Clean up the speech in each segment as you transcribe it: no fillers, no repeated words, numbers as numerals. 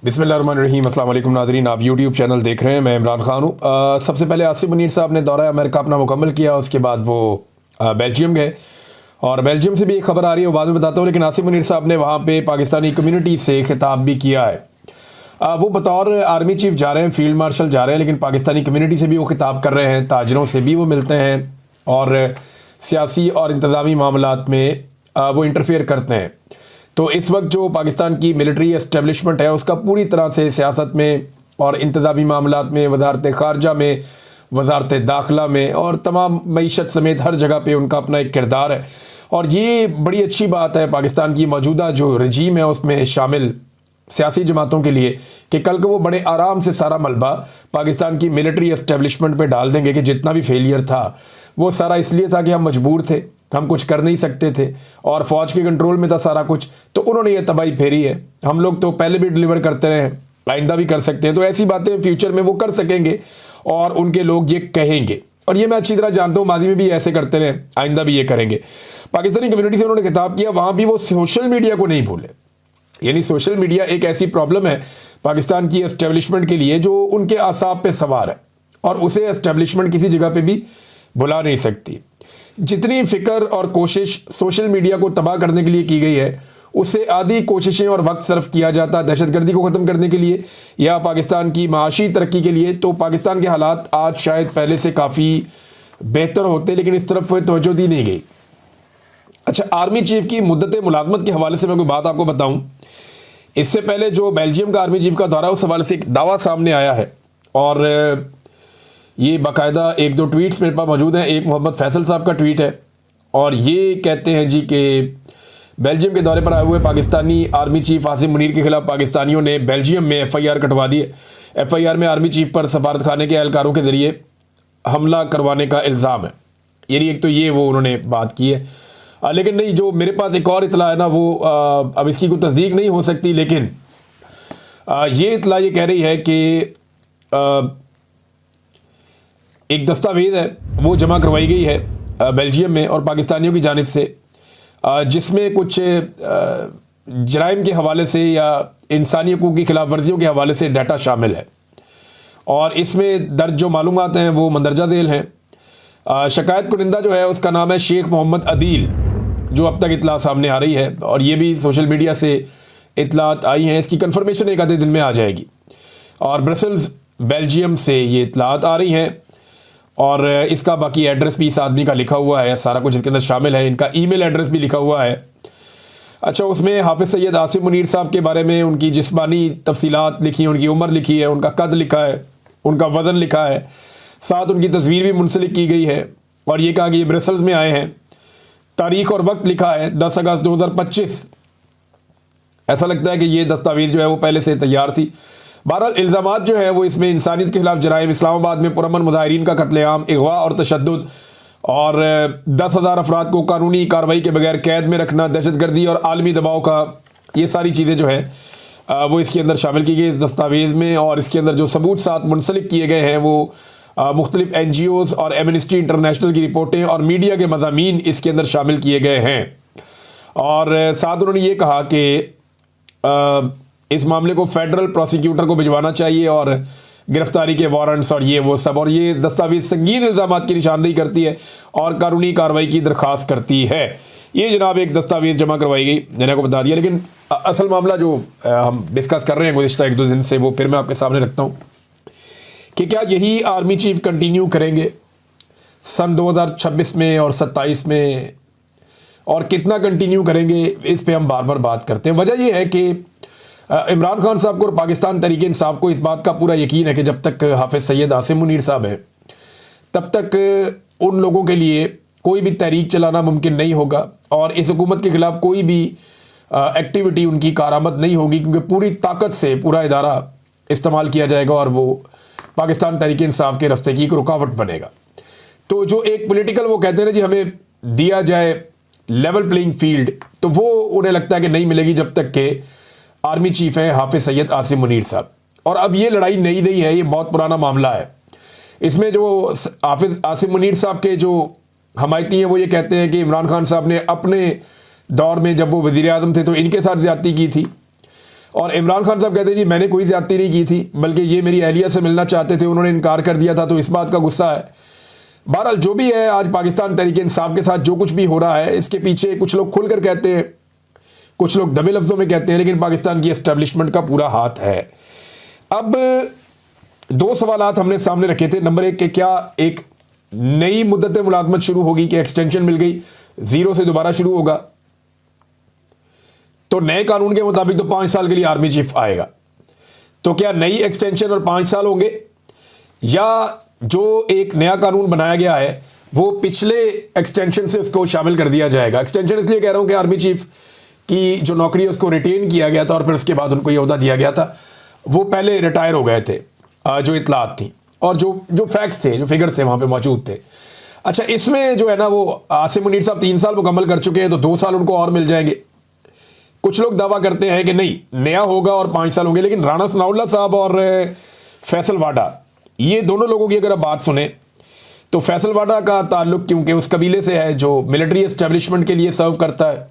बिस्मिल्लाहिर्रहमानिर्रहीम। अस्सलाम वालेकुम नाज़रीन, आप यूट्यूब चैनल देख रहे हैं। मैं इमरान खान हूँ। सबसे पहले आसिम मुनीर साहब ने दौरा अमेरिका अपना मुकम्मल किया, उसके बाद वो बेल्जियम गए और बेल्जियम से भी एक खबर आ रही है, वो बाद में बताता हूँ। लेकिन आसिम मुनीर साहब ने वहाँ पे पाकिस्तानी कम्युनिटी से खिताब भी किया है। वो बतौर आर्मी चीफ जा रहे हैं, फील्ड मार्शल जा रहे हैं, लेकिन पाकिस्तानी कम्युनिटी से भी वो खिताब कर रहे हैं, ताजरों से भी वो मिलते हैं और सियासी और इंतज़ामी मामलात में वो इंटरफेयर करते हैं। तो इस वक्त जो पाकिस्तान की मिलिट्री एस्टेब्लिशमेंट है उसका पूरी तरह से सियासत में और इंतज़ामी मामलात में, वजारत ख़ारजा में, वजारत दाखिला में और तमाम मईशत समेत हर जगह पे उनका अपना एक किरदार है। और ये बड़ी अच्छी बात है पाकिस्तान की मौजूदा जो रजीम है उसमें शामिल सियासी जमातों के लिए कि कल को वो बड़े आराम से सारा मलबा पाकिस्तान की मिलिट्री एस्टेब्लिशमेंट पे डाल देंगे कि जितना भी फेलियर था वो सारा इसलिए था कि हम मजबूर थे, हम कुछ कर नहीं सकते थे और फ़ौज के कंट्रोल में था सारा कुछ, तो उन्होंने ये तबाही फेरी है। हम लोग तो पहले भी डिलीवर करते रहे, आइंदा भी कर सकते हैं। तो ऐसी बातें फ्यूचर में वो कर सकेंगे और उनके लोग ये कहेंगे, और ये मैं अच्छी तरह जानता हूँ, माजी में भी ऐसे करते रहे, आइंदा भी ये करेंगे। पाकिस्तानी कम्युनिटी से उन्होंने खिताब किया, वहाँ भी वो सोशल मीडिया को नहीं भूले। यानी सोशल मीडिया एक ऐसी प्रॉब्लम है पाकिस्तान की एस्टेब्लिशमेंट के लिए जो उनके आसाब पे सवार है और उसे एस्टेब्लिशमेंट किसी जगह पे भी बुला नहीं सकती। जितनी फ़िक्र और कोशिश सोशल मीडिया को तबाह करने के लिए की गई है, उससे आधी कोशिशें और वक्त सर्फ किया जाता है दहशतगर्दी को ख़त्म करने के लिए या पाकिस्तान की माशी तरक्की के लिए, तो पाकिस्तान के हालात आज शायद पहले से काफ़ी बेहतर होते, लेकिन इस तरफ तवज्जो दी नहीं गई। अच्छा, आर्मी चीफ की मुद्दत मुलाजमत के हवाले से मैं कोई बात आपको बताऊं। इससे पहले जो बेल्जियम का आर्मी चीफ का दौरा, उस हवाले से एक दावा सामने आया है और ये बाकायदा एक दो ट्वीट्स मेरे पास मौजूद हैं। एक मोहम्मद फैसल साहब का ट्वीट है और ये कहते हैं जी कि बेल्जियम के दौरे पर आए हुए पाकिस्तानी आर्मी चीफ आसिम मुनीर के खिलाफ पाकिस्तानियों ने बेल्जियम में FIR कटवा दी है। FIR में आर्मी चीफ पर सफारत खाने के एहलकारों के ज़रिए हमला करवाने का इल्ज़ाम है। यानी एक तो ये वो उन्होंने बात की है, लेकिन नहीं, जो मेरे पास एक और इतला है ना, वो अब इसकी कोई तस्दीक नहीं हो सकती, लेकिन ये इतला ये कह रही है कि एक दस्तावेज़ है वो जमा करवाई गई है बेल्जियम में और पाकिस्तानियों की जानिब से, जिसमें कुछ जराइम के हवाले से या इंसानी हकूक़ की खिलाफ वर्जियों के हवाले से डाटा शामिल है और इसमें दर्ज जो मालूमात हैं वो मंदरजा झेल हैं। शिकायत कुनिंदा जो है उसका नाम है शेख मोहम्मद अदील, जो अब तक इतला सामने आ रही है और ये भी सोशल मीडिया से इतलात आई हैं। इसकी कंफर्मेशन एक आधे दिन में आ जाएगी और ब्रसल्स बेल्जियम से ये इतलात आ रही हैं और इसका बाकी एड्रेस भी इस आदमी का लिखा हुआ है, सारा कुछ इसके अंदर शामिल है, इनका ईमेल एड्रेस भी लिखा हुआ है। अच्छा, उसमें हाफिज़ सैयद आसिम मुनीर साहब के बारे में उनकी जिस्मानी तफसीलात लिखी हैं, उनकी उम्र लिखी है, उनका कद लिखा है, उनका वज़न लिखा है, साथ उनकी तस्वीर भी मुंसलिक की गई है और ये कहा कि ये ब्रसल्स में आए हैं। तारीख़ और वक्त लिखा है 10 अगस्त 2025। ऐसा लगता है कि ये दस्तावेज़ जो है वो पहले से तैयार थी। बहरहाल इल्ज़ामात जो है वो इसमें इंसानियत के खिलाफ जराइम, इस्लामाबाद में पुरअमन मुजाहिरीन का कत्लेआम, अगवा और तशद्दुद और 10,000 अफराद को कानूनी कार्रवाई के बगैर कैद में रखना, दहशतगर्दी और आलमी दबाव का, ये सारी चीज़ें जो है वो इसके अंदर शामिल की गई इस दस्तावेज़ में। और इसके अंदर जो सबूत साथ मुंसलिक किए गए हैं वो मुख्तलिफ NGOs और एमनेस्टी इंटरनेशनल की रिपोर्टें और मीडिया के मज़ामीन इसके अंदर शामिल किए गए हैं। और साथ उन्होंने ये कहा कि इस मामले को फेडरल प्रोसिक्यूटर को भिजवाना चाहिए और गिरफ्तारी के वारंट्स और ये वो सब, और ये दस्तावेज़ संगीन इल्ज़ामात की निशानदेही करती है और कानूनी कार्रवाई की दरख्वास्त करती है। ये जनाब एक दस्तावेज़ जमा करवाई गई, मैंने आपको बता दिया। लेकिन असल मामला जो हम डिस्कस कर रहे हैं गुज़िश्ता एक दो दिन से, वो फिर मैं आपके सामने रखता हूँ कि क्या यही आर्मी चीफ कंटिन्यू करेंगे सन 2026 में और 27 में, और कितना कंटिन्यू करेंगे इस पे हम बार बार बात करते हैं। वजह यह है कि इमरान खान साहब को और पाकिस्तान तहरीक इंसाफ को इस बात का पूरा यकीन है कि जब तक हाफिज़ सैयद आसिम मुनीर साहब हैं तब तक उन लोगों के लिए कोई भी तहरीक चलाना मुमकिन नहीं होगा और इस हुकूमत के ख़िलाफ़ कोई भी एक्टिविटी उनकी कारामद नहीं होगी, क्योंकि पूरी ताकत से पूरा इदारा इस्तेमाल किया जाएगा और वो पाकिस्तान तहरीक इंसाफ के रास्ते की एक रुकावट बनेगा। तो जो एक पॉलिटिकल वो कहते हैं ना जी हमें दिया जाए लेवल प्लेइंग फील्ड, तो वो उन्हें लगता है कि नहीं मिलेगी जब तक कि आर्मी चीफ है हाफिज़ सैयद आसिम मुनीर साहब। और अब ये लड़ाई नई नहीं है, ये बहुत पुराना मामला है। इसमें जो हाफिज़ आसिम मुनीर साहब के जो हमायती हैं वो ये कहते हैं कि इमरान खान साहब ने अपने दौर में जब वो वज़ीर आज़म थे तो इनके साथ ज़्यादती की थी और इमरान खान साहब कहते हैं जी मैंने कोई ज़्यादती नहीं की थी, बल्कि ये मेरी अहलिया से मिलना चाहते थे, उन्होंने इनकार कर दिया था, तो इस बात का गुस्सा है। बहरहाल जो भी है, आज पाकिस्तान तहरीक इंसाफ के साथ जो कुछ भी हो रहा है, इसके पीछे कुछ लोग खुलकर कहते हैं, कुछ लोग दबे लफ्ज़ों में कहते हैं, लेकिन पाकिस्तान की एस्टेब्लिशमेंट का पूरा हाथ है। अब दो सवालात हमने सामने रखे थे। नंबर एक, कि क्या एक नई मुद्दत मुलाजमत शुरू होगी, कि एक्सटेंशन मिल गई, जीरो से दोबारा शुरू होगा, तो नए कानून के मुताबिक तो 5 साल के लिए आर्मी चीफ आएगा। तो क्या नई एक्सटेंशन और 5 साल होंगे, या जो एक नया कानून बनाया गया है वो पिछले एक्सटेंशन से उसको शामिल कर दिया जाएगा? एक्सटेंशन इसलिए कह रहा हूं कि आर्मी चीफ की जो नौकरी है उसको रिटेन किया गया था और फिर उसके बाद उनको ये ओहदा दिया गया था, वो पहले रिटायर हो गए थे, जो इतलात थी और जो फैक्ट्स थे, जो फिगर्स थे वहां पे मौजूद थे। अच्छा, इसमें जो है ना, वो आसिम मुनीर साहब 3 साल मुकम्मल कर चुके हैं, तो 2 साल उनको और मिल जाएंगे। कुछ लोग दावा करते हैं कि नहीं, नया होगा और 5 साल होंगे। लेकिन राणा सनाउल्लाह साहब और फैसल वाडा, ये दोनों लोगों की अगर आप बात सुने तो फैसल वाडा का ताल्लुक क्योंकि उस कबीले से है जो मिलिट्री एस्टेब्लिशमेंट के लिए सर्व करता है,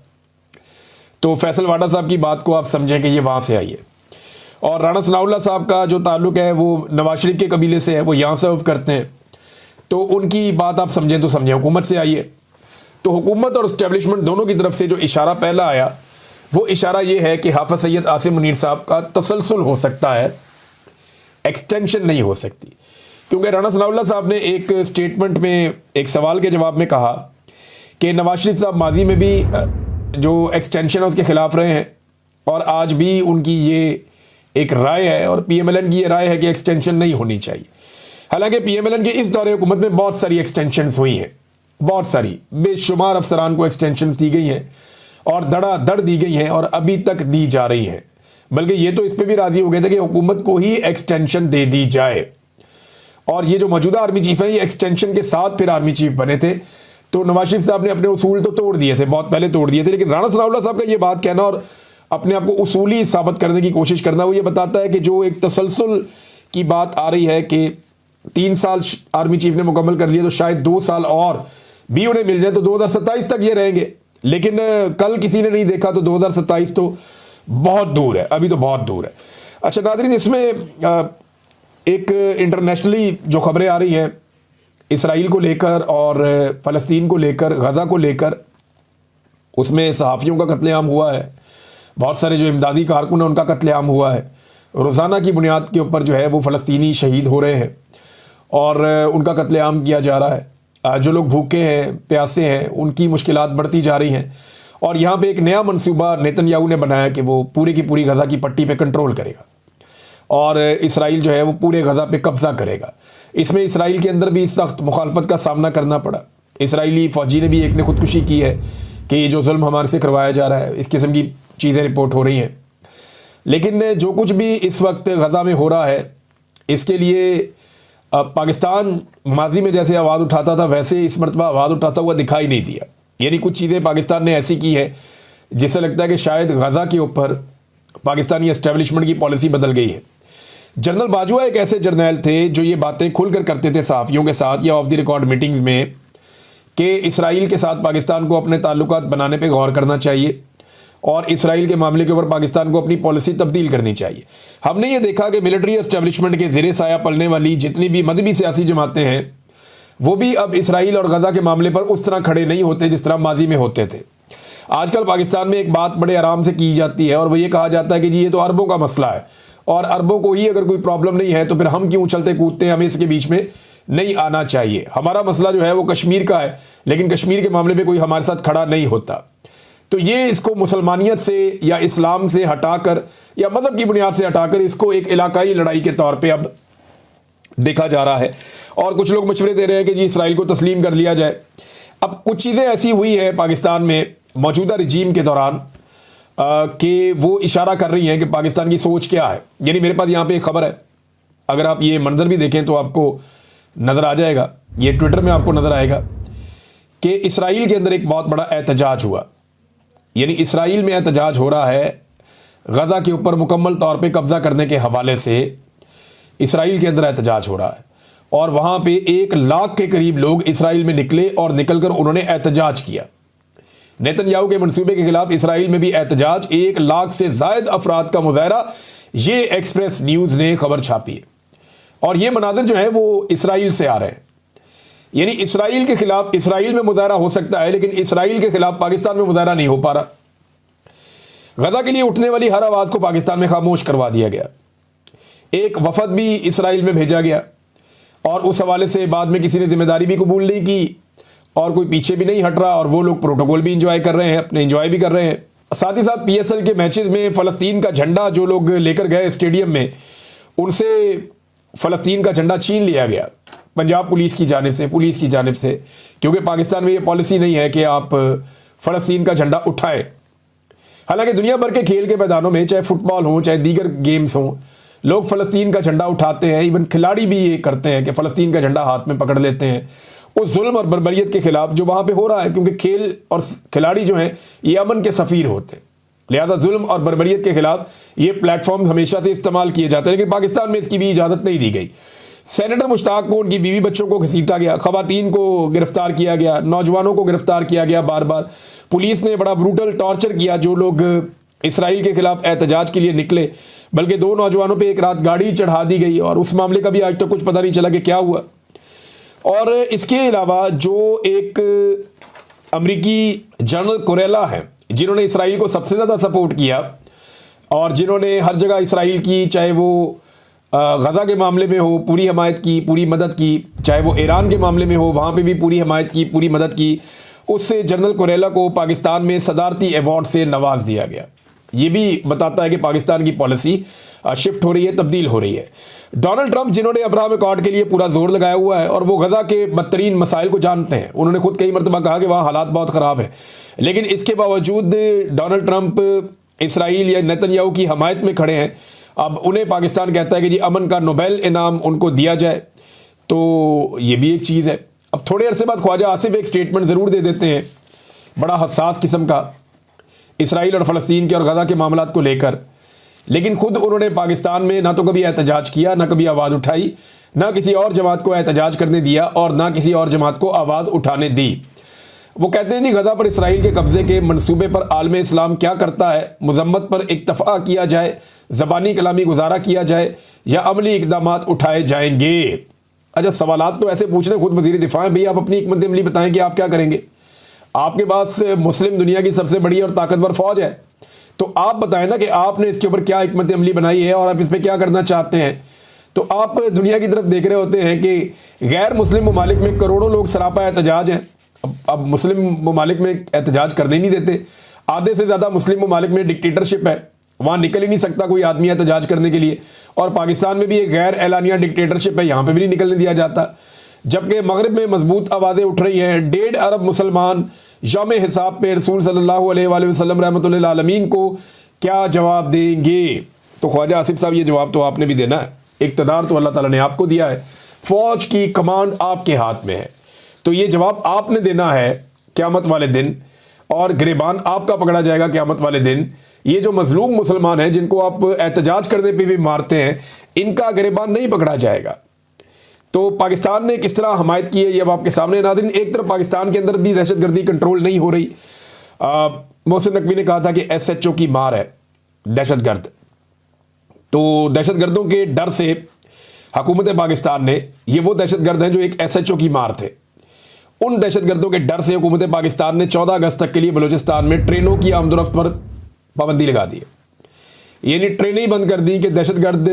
तो फैसल वाडा साहब की बात को आप समझें कि ये वहाँ से आई है। और राणा सनाउल्लाह साहब का जो ताल्लुक है वो नवाज शरीफ के कबीले से है, वो यहाँ सर्व करते हैं, तो उनकी बात आप समझें तो समझें, हुकूमत से आई है। तो हुकूमत और एस्टेब्लिशमेंट दोनों की तरफ से जो इशारा पहला आया, वो इशारा ये है कि हाफिज सैयद आसिम मुनीर साहब का तसलसल हो सकता है, एक्सटेंशन नहीं हो सकती। क्योंकि राणा सनाउल्लाह साहब ने एक स्टेटमेंट में एक सवाल के जवाब में कहा कि नवाज शरीफ साहब माजी में भी जो एक्सटेंशन है उसके खिलाफ रहे हैं, और आज भी उनकी ये एक राय है और PMLN की ये राय है कि एक्सटेंशन नहीं होनी चाहिए। हालांकि PMLN के इस दौरे हुकूमत में बहुत सारी एक्सटेंशंस हुई हैं, बहुत सारी, बेशुमार अफसरान को एक्सटेंशंस दी गई हैं और धड़ाधड़ दी गई हैं और अभी तक दी जा रही हैं। बल्कि ये तो इस पर भी राजी हो गए थे कि हुकूमत को ही एक्सटेंशन दे दी जाए। और ये जो मौजूदा आर्मी चीफ है, ये एक्सटेंशन के साथ फिर आर्मी चीफ बने थे, तो नवाज शरीफ साहब ने अपने उसूल तो तोड़ दिए थे, बहुत पहले तोड़ दिए थे। लेकिन राणा सनाउल्लाह साहब का ये बात कहना और अपने आप को उसूली साबित करने की कोशिश करना, वो ये बताता है कि जो एक तसलसल की बात आ रही है कि 3 साल आर्मी चीफ ने मुकम्मल कर लिया, तो शायद 2 साल और भी उन्हें मिल जाए तो 2027 तक ये रहेंगे। लेकिन कल किसी ने नहीं देखा, तो 2027 तो बहुत दूर है, अभी तो बहुत दूर है। अच्छा नाज़रीन, इसमें एक इंटरनेशनली जो खबरें आ रही हैं इसराइल को लेकर और फ़लस्तीन को लेकर, गज़ा को लेकर, उसमें सहाफ़ियों का कत्लेआम हुआ है, बहुत सारे जो इमदादी कारकुन हैं उनका कत्लेआम हुआ है। रोज़ाना की बुनियाद के ऊपर जो है वो फ़लस्तीनी शहीद हो रहे हैं और उनका कत्लेआम किया जा रहा है। जो लोग भूखे हैं, प्यासे हैं, उनकी मुश्किलात बढ़ती जा रही हैं। और यहाँ पे एक नया मंसूबा नेतन्याहू ने बनाया कि वो पूरी की पूरी गज़ा की पट्टी पे कंट्रोल करेगा और इसराइल जो है वो पूरे गज़ा पे कब्ज़ा करेगा। इसमें इसराइल के अंदर भी सख्त मुखालफत का सामना करना पड़ा। इसराइली फ़ौजी ने भी एक ने खुदकुशी की है कि ये जो जुल्म हमारे से करवाया जा रहा है, इस किस्म की चीज़ें रिपोर्ट हो रही हैं। लेकिन जो कुछ भी इस वक्त गज़ा में हो रहा है, इसके लिए पाकिस्तान माजी में जैसे आवाज़ उठाता था, वैसे इस मरतबा आवाज़ उठाता हुआ दिखाई नहीं दिया। यानी कुछ चीज़ें पाकिस्तान ने ऐसी की है जिससे लगता है कि शायद गज़ा के ऊपर पाकिस्तानी एस्टेब्लिशमेंट की पॉलिसी बदल गई है। जनरल बाजवा एक ऐसे जर्नैल थे जो ये बातें खुलकर करते थे सहाफ़ियों के साथ या ऑफ द रिकॉर्ड मीटिंग्स में कि इसराइल के साथ पाकिस्तान को अपने ताल्लुकात बनाने पे गौर करना चाहिए और इसराइल के मामले के ऊपर पाकिस्तान को अपनी पॉलिसी तब्दील करनी चाहिए। हमने ये देखा कि मिलिट्री एस्टेब्लिशमेंट के ज़ेरे साया पलने वाली जितनी भी मजहबी सियासी जमातें हैं, वो भी अब इसराइल और गज़ा के मामले पर उस तरह खड़े नहीं होते जिस तरह माजी में होते थे। आजकल पाकिस्तान में एक बात बड़े आराम से की जाती है और वो ये कहा जाता है कि जी ये तो अरबों का मसला है और अरबों को ही अगर कोई प्रॉब्लम नहीं है तो फिर हम क्यों उछलते कूदते हैं, हमें इसके बीच में नहीं आना चाहिए। हमारा मसला जो है वो कश्मीर का है, लेकिन कश्मीर के मामले में कोई हमारे साथ खड़ा नहीं होता। तो ये इसको मुसलमानियत से या इस्लाम से हटाकर या मज़हब की बुनियाद से हटाकर इसको एक इलाकाई लड़ाई के तौर पे अब देखा जा रहा है। और कुछ लोग मशवरे दे रहे हैं कि जी इसराइल को तस्लीम कर लिया जाए। अब कुछ चीज़ें ऐसी हुई हैं पाकिस्तान में मौजूदा रजीम के दौरान कि वो इशारा कर रही हैं कि पाकिस्तान की सोच क्या है। यानी मेरे पास यहाँ पे एक ख़बर है, अगर आप ये मंजर भी देखें तो आपको नज़र आ जाएगा, ये ट्विटर में आपको नज़र आएगा कि इसराइल के अंदर एक बहुत बड़ा एहतजाज हुआ। यानी इसराइल में एहतजाज हो रहा है गज़ा के ऊपर मुकम्मल तौर पे कब्ज़ा करने के हवाले से। इसराइल के अंदर एहतजाज हो रहा है और वहाँ पे 1 लाख के करीब लोग इसराइल में निकले और निकल कर उन्होंने एहतजाज किया। नेतन्याहू के मंसूबे के खिलाफ इसराइल में भी एहतजाज, 1 लाख से जायद अफराद का मुजाहरा, ये एक्सप्रेस न्यूज़ ने खबर छापी है। और ये मनाजिर जो है वो इसराइल से आ रहे हैं, यानी इसराइल के खिलाफ इसराइल में मुजाहरा हो सकता है, लेकिन इसराइल के खिलाफ पाकिस्तान में मुजाहरा नहीं हो पा रहा। गजा के लिए उठने वाली हर आवाज़ को पाकिस्तान में खामोश करवा दिया गया। एक वफद भी इसराइल में भेजा गया और उस हवाले से बाद में किसी ने जिम्मेदारी भी कबूल नहीं की और कोई पीछे भी नहीं हट रहा, और वो लोग प्रोटोकॉल भी इंजॉय कर रहे हैं, अपने इंजॉय भी कर रहे हैं। साथ ही साथ PSL के मैचेस में फ़लस्तीन का झंडा जो लोग लेकर गए स्टेडियम में, उनसे फ़लस्तीन का झंडा छीन लिया गया पंजाब पुलिस की जानिब से, क्योंकि पाकिस्तान में ये पॉलिसी नहीं है कि आप फ़लस्तीन का झंडा उठाएं। हालांकि दुनिया भर के खेल के मैदानों में, चाहे फुटबॉल हो चाहे दीगर गेम्स हों, लोग फ़लस्तीन का झंडा उठाते हैं। इवन खिलाड़ी भी ये करते हैं कि फ़लस्तीन का झंडा हाथ में पकड़ लेते हैं उस जुल्म और बर्बरियत के खिलाफ जो वहाँ पे हो रहा है, क्योंकि खेल और खिलाड़ी जो हैं ये अमन के सफ़ीर होते हैं। लिहाजा जुल्म और बर्बरियत के खिलाफ ये प्लेटफॉर्म हमेशा से इस्तेमाल किए जाते हैं, लेकिन पाकिस्तान में इसकी भी इजाज़त नहीं दी गई। सेनेटर मुश्ताक को, उनकी बीवी बच्चों को घसीटा गया, ख़वातीन को गिरफ्तार किया गया, नौजवानों को गिरफ्तार किया गया बार बार। पुलिस ने बड़ा ब्रूटल टॉर्चर किया जो लोग इसराइल के खिलाफ एहतजाज के लिए निकले, बल्कि 2 नौजवानों पे एक रात गाड़ी चढ़ा दी गई और उस मामले का भी आज तक कुछ पता नहीं चला कि क्या हुआ। और इसके अलावा जो एक अमरीकी जनरल कुरेला हैं, जिन्होंने इसराइल को सबसे ज़्यादा सपोर्ट किया और जिन्होंने हर जगह इसराइल की, चाहे वो गज़ा के मामले में हो, पूरी हमायत की, पूरी मदद की, चाहे वो ईरान के मामले में हो, वहाँ पे भी पूरी हमायत की, पूरी मदद की, उससे जनरल कुरेला को पाकिस्तान में सदारती अवार्ड से नवाज दिया गया। ये भी बताता है कि पाकिस्तान की पॉलिसी शिफ्ट हो रही है, तब्दील हो रही है। डोनाल्ड ट्रंप, जिन्होंने अब्राहम अकॉर्ड के लिए पूरा जोर लगाया हुआ है और वो गज़ा के बदतरीन मसाइल को जानते हैं, उन्होंने खुद कई मरतबा कहा कि वहाँ हालात बहुत ख़राब हैं, लेकिन इसके बावजूद डोनाल्ड ट्रंप इसराइल या नेतन्याहू की हमायत में खड़े हैं। अब उन्हें पाकिस्तान कहता है कि जी अमन का नोबेल इनाम उनको दिया जाए, तो ये भी एक चीज़ है। अब थोड़े अरसे बाद ख्वाजा आसिफ एक स्टेटमेंट ज़रूर दे देते हैं, बड़ा हसास किस्म का, इसराइल और फ़लस्तीन के और गज़ा के मामलात को लेकर, लेकिन खुद उन्होंने पाकिस्तान में ना तो कभी एहतजाज किया, ना कभी आवाज़ उठाई, ना किसी और जमात को एहतजाज करने दिया और ना किसी और जमात को आवाज़ उठाने दी। वो कहते हैं कि गज़ा पर इसराइल के कब्ज़े के मंसूबे पर आलम इस्लाम क्या करता है, मज़म्मत पर इक्तफ़ा किया जाए, ज़बानी कलामी गुजारा किया जाए या अमली इक़दामात उठाए जाएंगे। अच्छा, सवालात तो ऐसे पूछ रहे खुद वज़ीर दिफ़ा हैं, भैया आप अपनी हिकमत अमली बताएं कि आप क्या करेंगे। आपके पास मुस्लिम दुनिया की सबसे बड़ी और ताकतवर फ़ौज है, तो आप बताएं ना कि आपने इसके ऊपर क्या हिकमत अमली बनाई है और आप इस पर क्या करना चाहते हैं। तो आप दुनिया की तरफ देख रहे होते हैं कि गैर मुस्लिम ममालिक में करोड़ों लोग सरापा एहतजाज हैं। अब मुस्लिम ममालिक में एहतजाज करने नहीं देते, आधे से ज़्यादा मुस्लिम ममालिक में डिक्टेटरशिप है, वहाँ निकल ही नहीं सकता कोई आदमी एहतजाज करने के लिए, और पाकिस्तान में भी एक गैर एलानिया डिक्टेटरशिप है, यहाँ पर भी नहीं निकलने दिया जाता। जबकि मगरिब में मजबूत आवाज़ें उठ रही हैं। 1.5 अरब मुसलमान यौम हिसाब पे रसूल सल्लल्लाहु अलैहि वसल्लम रहमतुल्लिल आलमीन को क्या जवाब देंगे। तो ख्वाजा आसिफ साहब, ये जवाब तो आपने भी देना है, इक़्तिदार तो अल्लाह ताला ने आपको दिया है, फ़ौज की कमांड आपके हाथ में है, तो ये जवाब आपने देना है क़यामत वाले दिन, और गिरबान आपका पकड़ा जाएगा क़यामत वाले दिन। ये जो मजलूम मुसलमान हैं जिनको आप एहतजाज करने पर भी मारते हैं, इनका गिरबान नहीं पकड़ा जाएगा। तो पाकिस्तान ने किस तरह हमायत की है ये अब आपके सामने। नाज़रीन, एक तरफ पाकिस्तान के अंदर भी दहशतगर्दी कंट्रोल नहीं हो रही। मोहसिन नकवी ने कहा था कि SHO की मार है दहशतगर्द, तो दहशतगर्दों के डर से हुकूमत पाकिस्तान ने, ये वो दहशतगर्द हैं जो एक SHO की मार थे, उन दहशतगर्दों के डर से हुकूमत पाकिस्तान ने 14 अगस्त तक के लिए बलूचिस्तान में ट्रेनों की आमदोरफ्त पर पाबंदी लगा दी है। यानी ट्रेनें ही बंद कर दी कि दहशतगर्द,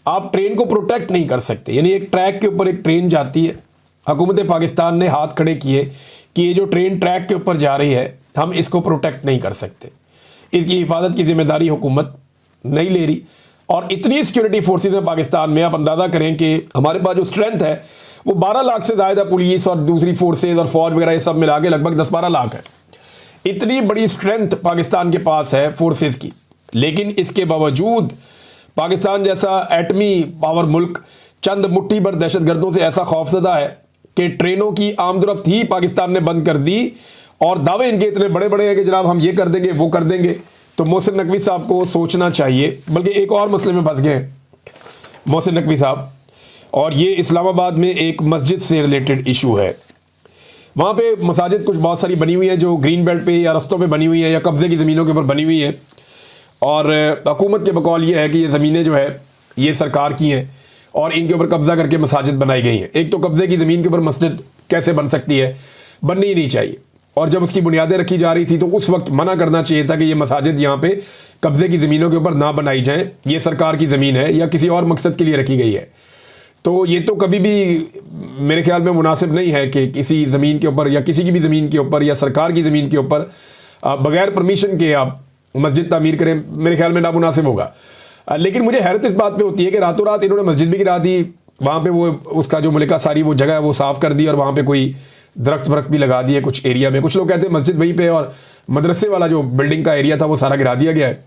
आप ट्रेन को प्रोटेक्ट नहीं कर सकते। यानी एक ट्रैक के ऊपर एक ट्रेन जाती है, हुकूमत पाकिस्तान ने हाथ खड़े किए कि ये जो ट्रेन ट्रैक के ऊपर जा रही है, हम इसको प्रोटेक्ट नहीं कर सकते, इसकी हिफाजत की जिम्मेदारी हुकूमत नहीं ले रही। और इतनी सिक्योरिटी फोर्सेज हैं पाकिस्तान में, आप अंदाज़ा करें कि हमारे पास जो स्ट्रेंथ है वो 12 लाख से ज़्यादा पुलिस और दूसरी फोर्सेज और फौज वगैरह ये सब मिला के लगभग 10-12 लाख है। इतनी बड़ी स्ट्रेंथ पाकिस्तान के पास है फोर्सेज की, लेकिन इसके बावजूद पाकिस्तान जैसा एटमी पावर मुल्क चंद मुट्ठी भर दहशतगर्दों से ऐसा खौफजदा है कि ट्रेनों की आमदरफ्त ही पाकिस्तान ने बंद कर दी, और दावे इनके इतने बड़े बड़े हैं कि जनाब हम ये कर देंगे वो कर देंगे। तो मोहसिन नकवी साहब को सोचना चाहिए, बल्कि एक और मसले में फंस गए हैं मोहसिन नकवी साहब, और ये इस्लामाबाद में एक मस्जिद से रिलेटेड इशू है। वहाँ पे मसाजिद कुछ बहुत सारी बनी हुई है जो ग्रीन बेल्ट पे या रस्तों पे बनी हुई है या कब्ज़े की ज़मीनों के ऊपर बनी हुई है, और हुकूमत के बकौल ये है कि ये ज़मीनें जो है ये सरकार की हैं और इनके ऊपर कब्ज़ा करके मसाजिद बनाई गई हैं। एक तो कब्ज़े की ज़मीन के ऊपर मस्जिद कैसे बन सकती है, बननी ही नहीं चाहिए। और जब उसकी बुनियादें रखी जा रही थी तो उस वक्त मना करना चाहिए था कि ये मसाजिद यहाँ पे कब्ज़े की ज़मीनों के ऊपर ना बनाई जाएँ, ये सरकार की ज़मीन है या किसी और मकसद के लिए रखी गई है। तो ये तो कभी भी मेरे ख्याल में मुनासिब नहीं है कि किसी ज़मीन के ऊपर या किसी की भी ज़मीन के ऊपर या सरकार की ज़मीन के ऊपर बग़ैर परमिशन के आप मस्जिद तामीर करें, मेरे ख्याल में नामुनासिब होगा। लेकिन मुझे हैरत इस बात पे होती है कि रातों रात इन्होंने मस्जिद भी गिरा दी, वहाँ पे वो उसका जो मलिका सारी वो जगह है वो साफ़ कर दी और वहाँ पे कोई दरख्त वरख्त भी लगा दिए कुछ एरिया में। कुछ लोग कहते हैं मस्जिद वहीं पे और मदरसे वाला जो बिल्डिंग का एरिया था वो सारा गिरा दिया गया है।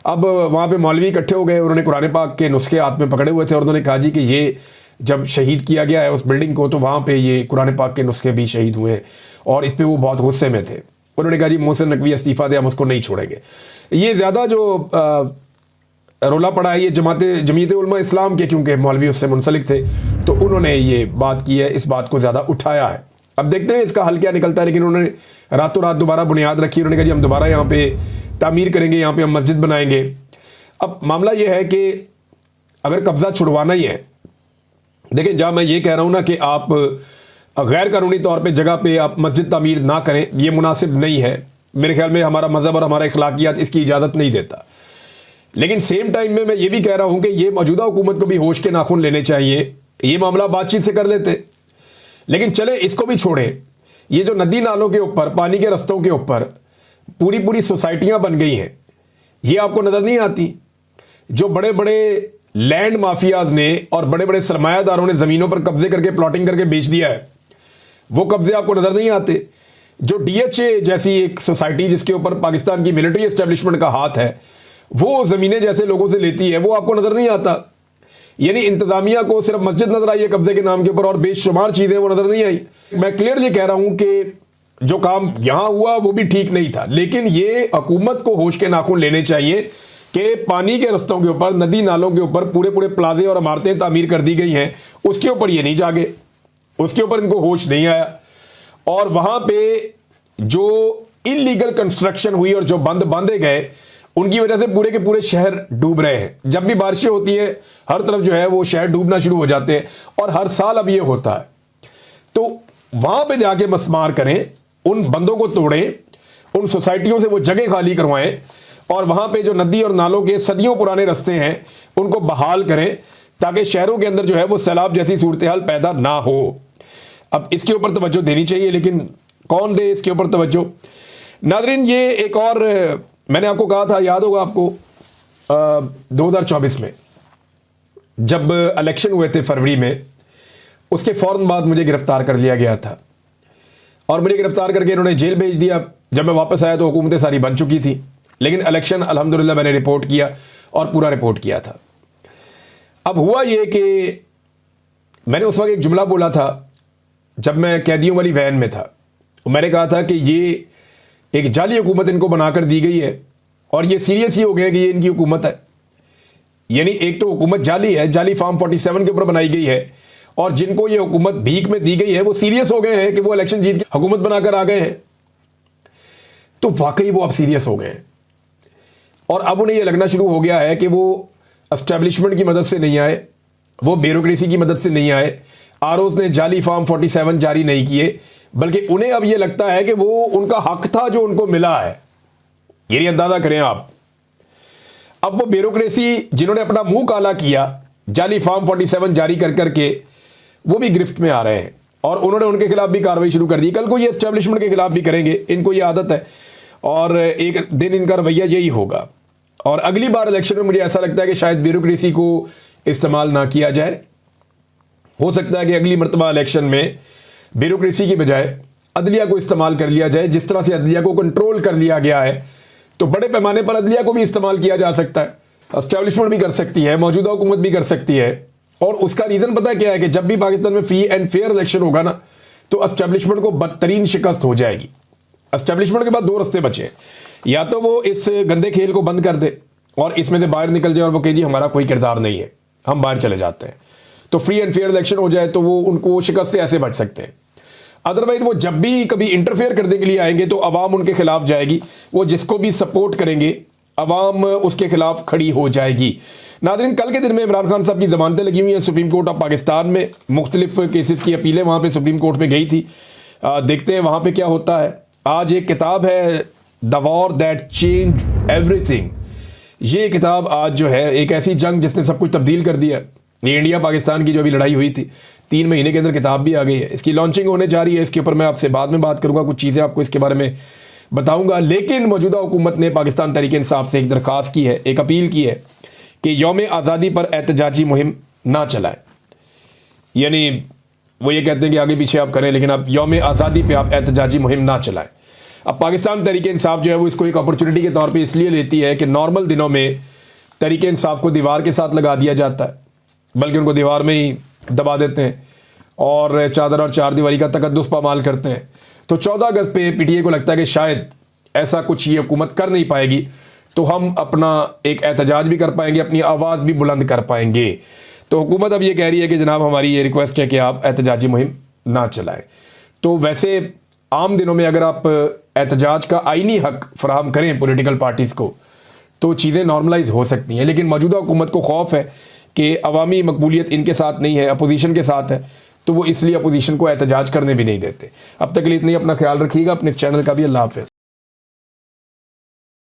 अब वहाँ पे मौलवी इकट्ठे हो गए, उन्होंने कुरान पाक के नुस्खे हाथ में पकड़े हुए थे और उन्होंने कहा जी कि ये जब शहीद किया गया है उस बिल्डिंग को तो वहाँ पे ये कुरान पाक के नुस्खे भी शहीद हुए और इस पर वो बहुत गुस्से में थे। उन्होंने कहा जी मोहसिन नकवी इस्तीफ़ा दे, हम उसको नहीं छोड़ेंगे। ये ज़्यादा जो रोला पड़ा है ये जमीयत उलमा इस्लाम के, क्योंकि मौलवी उससे मुंसलिक थे तो उन्होंने ये बात की है, इस बात को ज़्यादा उठाया है। अब देखते हैं इसका हल क्या निकलता है। लेकिन उन्होंने रातों रात दोबारा बुनियाद रखी, उन्होंने कहा जी हम दोबारा यहाँ पे तामीर करेंगे, यहाँ पे हम मस्जिद बनाएंगे। अब मामला ये है कि अगर कब्ज़ा छुड़वाना ही है, देखें जहाँ मैं ये कह रहा हूँ ना कि आप गैर कानूनी तौर पे जगह पे आप मस्जिद तामीर ना करें, ये मुनासिब नहीं है। मेरे ख्याल में हमारा मज़हब और हमारा अखलाकियात इसकी इजाज़त नहीं देता। लेकिन सेम टाइम में मैं ये भी कह रहा हूँ कि ये मौजूदा हुकूमत को भी होश के नाखून लेने चाहिए। ये मामला बातचीत से कर लेते, लेकिन चले इसको भी छोड़ें। ये जो नदी नालों के ऊपर, पानी के रस्तों के ऊपर पूरी पूरी सोसाइटियाँ बन गई हैं, ये आपको नज़र नहीं आती। जो बड़े बड़े लैंड माफियाज ने और बड़े बड़े सरमायादारों ने ज़मीनों पर कब्जे करके प्लॉटिंग करके बेच दिया है, वो कब्जे आपको नज़र नहीं आते। जो DHA जैसी एक सोसाइटी जिसके ऊपर पाकिस्तान की मिलिट्री एस्टेब्लिशमेंट का हाथ है, वो ज़मीनें जैसे लोगों से लेती है, वो आपको नज़र नहीं आता। यानी इंतज़ामिया को सिर्फ मस्जिद नज़र आई है कब्जे के नाम के ऊपर और बेशुमार चीज़ें वो नज़र नहीं आई। मैं क्लियरली कह रहा हूँ कि जो काम यहाँ हुआ वो भी ठीक नहीं था, लेकिन ये हुकूमत को होश के नाखून लेने चाहिए कि पानी के रस्तों के ऊपर, नदी नालों के ऊपर पूरे पूरे प्लाजे और इमारतें तामीर कर दी गई हैं, उसके ऊपर ये नहीं जागे, उसके ऊपर इनको होश नहीं आया। और वहाँ पे जो इलीगल कंस्ट्रक्शन हुई और जो बंद बांधे गए, उनकी वजह से पूरे के पूरे शहर डूब रहे हैं। जब भी बारिशें होती हैं हर तरफ जो है वो शहर डूबना शुरू हो जाते हैं और हर साल अब ये होता है। तो वहाँ पे जाके मसमार करें, उन बंदों को तोड़ें, उन सोसाइटियों से वो जगह खाली करवाएं और वहाँ पे जो नदी और नालों के सदियों पुराने रास्ते हैं उनको बहाल करें, ताकि शहरों के अंदर जो है वो सैलाब जैसी सूरत हाल पैदा ना हो। अब इसके ऊपर तवज्जो देनी चाहिए, लेकिन कौन दे इसके ऊपर तवज्जो। नाज़रीन, ये एक और मैंने आपको कहा था, याद होगा आपको 2024 में जब इलेक्शन हुए थे फरवरी में, उसके फ़ौरन बाद मुझे गिरफ्तार कर लिया गया था और मुझे गिरफ्तार करके इन्होंने जेल भेज दिया। जब मैं वापस आया तो हुकूमतें सारी बन चुकी थी, लेकिन इलेक्शन अल्हम्दुलिल्लाह मैंने रिपोर्ट किया और पूरा रिपोर्ट किया था। अब हुआ ये कि मैंने उस वक्त एक जुमला बोला था जब मैं कैदियों वाली वैन में था। मैंने कहा था कि ये एक जाली हुकूमत इनको बनाकर दी गई है और ये सीरियस ही हो गए कि ये इनकी हुकूमत है। यानी एक तो हुकूमत जाली है, जाली फार्म 47 के ऊपर बनाई गई है, और जिनको ये हुकूमत भीख में दी गई है वो सीरियस हो गए हैं कि वो इलेक्शन जीत के हुकूमत बनाकर आ गए हैं। तो वाकई वो अब सीरियस हो गए हैं और अब उन्हें यह लगना शुरू हो गया है कि वो एस्टेब्लिशमेंट की मदद से नहीं आए, वो ब्यूरोक्रेसी की मदद से नहीं आए, आरओज़ ने जाली फार्म 47 जारी नहीं किए, बल्कि उन्हें अब यह लगता है कि वो उनका हक था जो उनको मिला है। ये अंदाज़ा करें आप। अब वो ब्यूरोक्रेसी जिन्होंने अपना मुंह काला किया जाली फार्म 47 जारी कर करके, वो भी गिरफ्त में आ रहे हैं और उन्होंने उनके खिलाफ भी कार्रवाई शुरू कर दी। कल को ये एस्टेब्लिशमेंट के खिलाफ भी करेंगे, इनको ये आदत है और एक दिन इनका रवैया यही होगा। और अगली बार इलेक्शन में मुझे ऐसा लगता है कि शायद ब्यूरोक्रेसी को इस्तेमाल ना किया जाए। हो सकता है कि अगली मरतबा इलेक्शन में ब्यूरोक्रेसी की बजाय अदलिया को इस्तेमाल कर लिया जाए। जिस तरह से अदलिया को कंट्रोल कर लिया गया है, तो बड़े पैमाने पर अदलिया को भी इस्तेमाल किया जा सकता है। एस्टेब्लिशमेंट भी कर सकती है, मौजूदा हुकूमत भी कर सकती है। और उसका रीज़न पता क्या है कि जब भी पाकिस्तान में फ्री एंड फेयर इलेक्शन होगा ना, तो एस्टेब्लिशमेंट को बदतरीन शिकस्त हो जाएगी। एस्टेब्लिशमेंट के बाद दो रास्ते बचे, या तो वो इस गंदे खेल को बंद कर दे और इसमें से बाहर निकल जाए और वो कहे जी हमारा कोई किरदार नहीं है, हम बाहर चले जाते हैं। तो फ्री एंड फेयर इलेक्शन हो जाए तो वो उनको शिकस्त से ऐसे बच सकते हैं। अदरवाइज वो जब भी कभी इंटरफेयर करने के लिए आएंगे तो अवाम उनके खिलाफ जाएगी, वो जिसको भी सपोर्ट करेंगे अवाम उसके खिलाफ खड़ी हो जाएगी। नाज़रीन, कल के दिन में इमरान खान साहब की जमानतें लगी हुई हैं सुप्रीम कोर्ट ऑफ पाकिस्तान में, मुख्तलिफ केसेस की अपीलें वहाँ पे सुप्रीम कोर्ट में गई थी। देखते हैं वहाँ पे क्या होता है। आज एक किताब है the war that change everything. ये किताब आज जो है एक ऐसी जंग जिसने सब कुछ तब्दील कर दिया। ये इंडिया पाकिस्तान की जो अभी लड़ाई हुई थी, 3 महीने के अंदर किताब भी आ गई है। इसकी लॉन्चिंग होने जा रही है, इसके ऊपर मैं आपसे बाद में बात करूँगा, कुछ चीज़ें आपको इसके बारे में बताऊंगा। लेकिन मौजूदा हुकूमत ने पाकिस्तान तहरीक इंसाफ से एक दरख्वास्त की है, एक अपील की है कि यौम आज़ादी पर एहतजाजी मुहिम ना चलाएं। यानी वो ये कहते हैं कि आगे पीछे आप करें, लेकिन आप यौम आज़ादी पे आप एहतजाजी मुहिम ना चलाएं। अब पाकिस्तान तहरीक इंसाफ जो है वो इसको एक अपॉर्चुनिटी के तौर पे इसलिए लेती है कि नॉर्मल दिनों में तहरीक इंसाफ को दीवार के साथ लगा दिया जाता है, बल्कि उनको दीवार में ही दबा देते हैं और चादर और चार दीवारी का तकद्दुस पामाल करते हैं। तो 14 अगस्त पे पीटीआई को लगता है कि शायद ऐसा कुछ ये हुकूमत कर नहीं पाएगी, तो हम अपना एक एहतजाज भी कर पाएंगे, अपनी आवाज़ भी बुलंद कर पाएंगे। तो हुकूमत अब ये कह रही है कि जनाब हमारी ये रिक्वेस्ट है कि आप एहतजाजी मुहिम ना चलाएं। तो वैसे आम दिनों में अगर आप एहतजाज का आईनी हक फराहम करें पॉलिटिकल पार्टीज़ को तो चीज़ें नॉर्मलाइज हो सकती हैं, लेकिन मौजूदा हुकूमत को खौफ है कि अवामी मकबूलियत इनके साथ नहीं है, अपोजिशन के साथ है, तो वो इसलिए अपोजिशन को एहतजाज करने भी नहीं देते। अब तक के लिए इतना ही, अपना ख्याल रखिएगा, अपने इस चैनल का भी। अल्लाह हाफ़िज़।